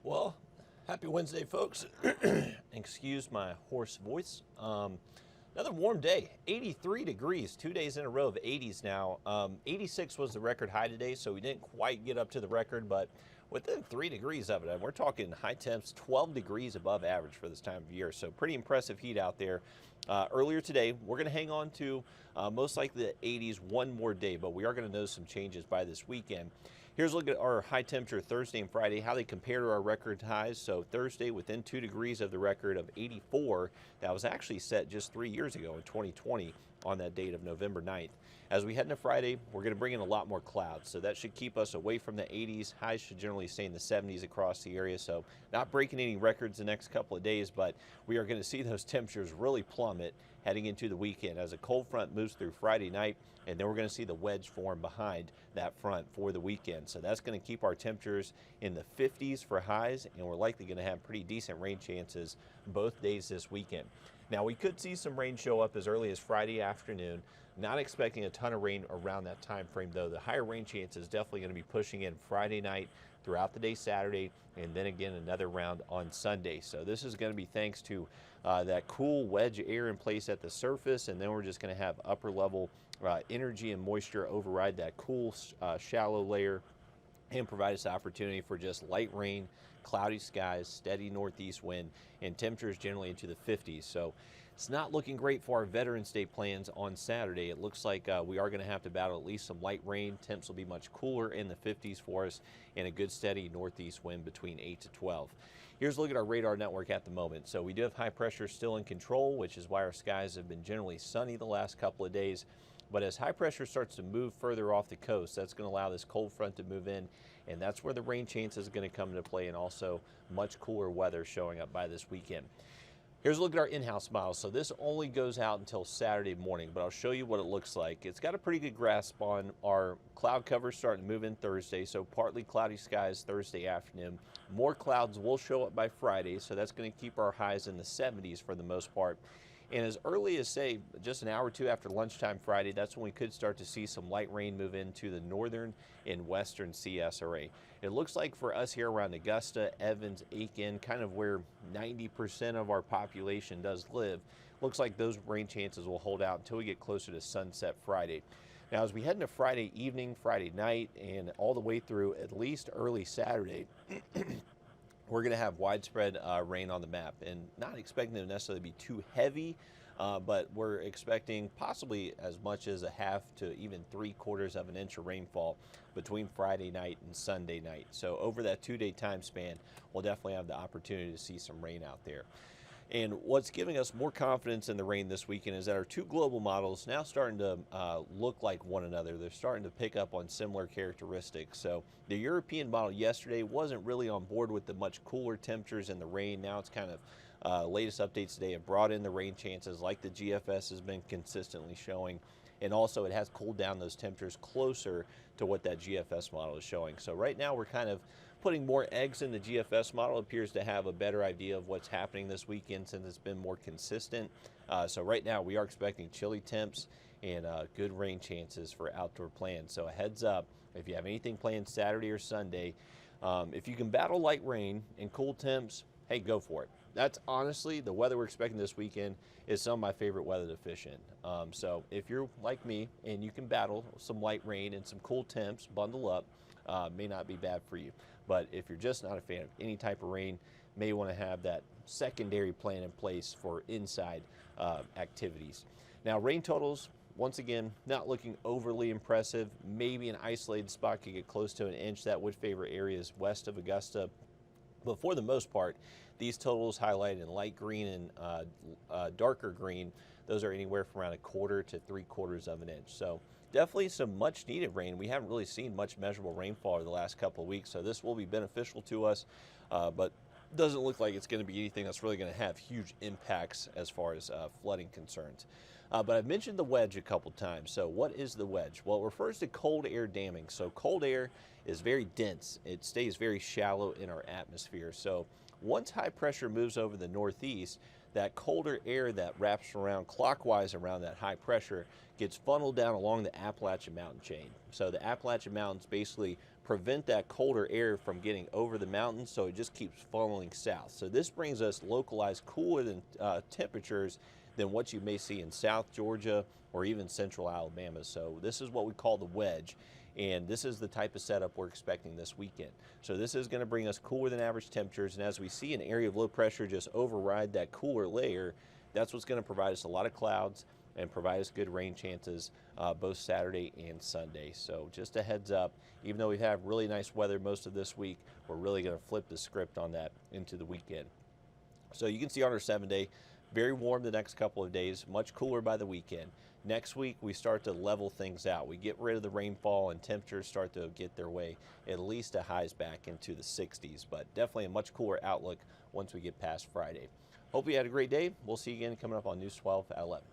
Well, happy Wednesday, folks. Excuse my hoarse voice. Another warm day, 83 degrees, 2 days in a row of 80s now. 86 was the record high today, so we didn't quite get up to the record, but within 3 degrees of it. And we're talking high temps, 12 degrees above average for this time of year. So pretty impressive heat out there. Earlier today, we're going to hang on to most likely the 80s one more day, but we are going to notice some changes by this weekend. Here's a look at our high temperature Thursday and Friday, how they compare to our record highs. So Thursday within 2 degrees of the record of 84, that was actually set just 3 years ago in 2020 on that date of November 9th. As we head into Friday, we're going to bring in a lot more clouds, so that should keep us away from the 80s. Highs should generally stay in the 70s across the area, so not breaking any records the next couple of days, but we are going to see those temperatures really plummet heading into the weekend as a cold front moves through Friday night, and then we're going to see the wedge form behind that front for the weekend. So that's going to keep our temperatures in the 50s for highs, and we're likely going to have pretty decent rain chances both days this weekend. Now, we could see some rain show up as early as Friday afternoon. Not expecting a ton of rain around that time frame, though. The higher rain chance is definitely going to be pushing in Friday night, throughout the day Saturday, and then again another round on Sunday. So this is going to be thanks to that cool wedge air in place at the surface, and then we're just going to have upper level energy and moisture override that cool shallow layer and provide us the opportunity for just light rain, cloudy skies, steady northeast wind, and temperatures generally into the 50s. So it's not looking great for our Veterans Day plans on Saturday. It looks like we are going to have to battle at least some light rain. Temps will be much cooler in the 50s for us, and a good steady northeast wind between 8 to 12. Here's a look at our radar network at the moment. So we do have high pressure still in control, which is why our skies have been generally sunny the last couple of days. But as high pressure starts to move further off the coast, that's going to allow this cold front to move in, and that's where the rain chance is going to come into play, and also much cooler weather showing up by this weekend. Here's a look at our in-house model. So this only goes out until Saturday morning, but I'll show you what it looks like. It's got a pretty good grasp on our cloud cover starting to move in Thursday, so partly cloudy skies Thursday afternoon. More clouds will show up by Friday, so that's going to keep our highs in the 70s for the most part. And as early as, say, just an hour or two after lunchtime Friday, that's when we could start to see some light rain move into the northern and western CSRA. It looks like for us here around Augusta, Evans, Aiken, kind of where 90% of our population does live, looks like those rain chances will hold out until we get closer to sunset Friday. Now, as we head into Friday evening, Friday night, and all the way through at least early Saturday, we're going to have widespread rain on the map, and not expecting it to necessarily be too heavy, but we're expecting possibly as much as a half to even 3/4 of an inch of rainfall between Friday night and Sunday night. So over that 2-day time span, we'll definitely have the opportunity to see some rain out there. And what's giving us more confidence in the rain this weekend is that our two global models now starting to look like one another. They're starting to pick up on similar characteristics. So the European model yesterday wasn't really on board with the much cooler temperatures and the rain. Now it's kind of latest updates today have brought in the rain chances like the GFS has been consistently showing. And also it has cooled down those temperatures closer to what that GFS model is showing. So right now we're kind of putting more eggs in the GFS model. It appears to have a better idea of what's happening this weekend since it's been more consistent. So right now we are expecting chilly temps and good rain chances for outdoor plans. So a heads up, if you have anything planned Saturday or Sunday, if you can battle light rain and cool temps, hey, go for it. That's honestly, the weather we're expecting this weekend is some of my favorite weather to fish in. So if you're like me and you can battle some light rain and some cool temps, bundle up, may not be bad for you. But if you're just not a fan of any type of rain, may want to have that secondary plan in place for inside activities. Now, rain totals, once again, not looking overly impressive. Maybe an isolated spot could get close to an inch. That would favor areas west of Augusta. But for the most part, these totals highlighted in light green and darker green, those are anywhere from around 1/4 to 3/4 of an inch. So definitely some much needed rain. We haven't really seen much measurable rainfall over the last couple of weeks, so this will be beneficial to us, but doesn't look like it's going to be anything that's really going to have huge impacts as far as flooding concerns. But I've mentioned the wedge a couple times. So what is the wedge? Well, it refers to cold air damming. So cold air is very dense. It stays very shallow in our atmosphere. So once high pressure moves over the northeast, that colder air that wraps around clockwise around that high pressure gets funneled down along the Appalachian Mountain chain. So the Appalachian Mountains basically prevent that colder air from getting over the mountains, so it just keeps following south. So this brings us localized cooler than temperatures than what you may see in South Georgia or even central Alabama. So this is what we call the wedge, and this is the type of setup we're expecting this weekend. So this is going to bring us cooler than average temperatures, and as we see an area of low pressure just override that cooler layer, that's what's going to provide us a lot of clouds and provide us good rain chances both Saturday and Sunday. So just a heads up, even though we have really nice weather most of this week, we're really going to flip the script on that into the weekend. So you can see on our 7-day, very warm the next couple of days, much cooler by the weekend. Next week, we start to level things out. We get rid of the rainfall and temperatures start to get their way, at least to highs back into the 60s, but definitely a much cooler outlook once we get past Friday. Hope you had a great day. We'll see you again coming up on News 12 at 11.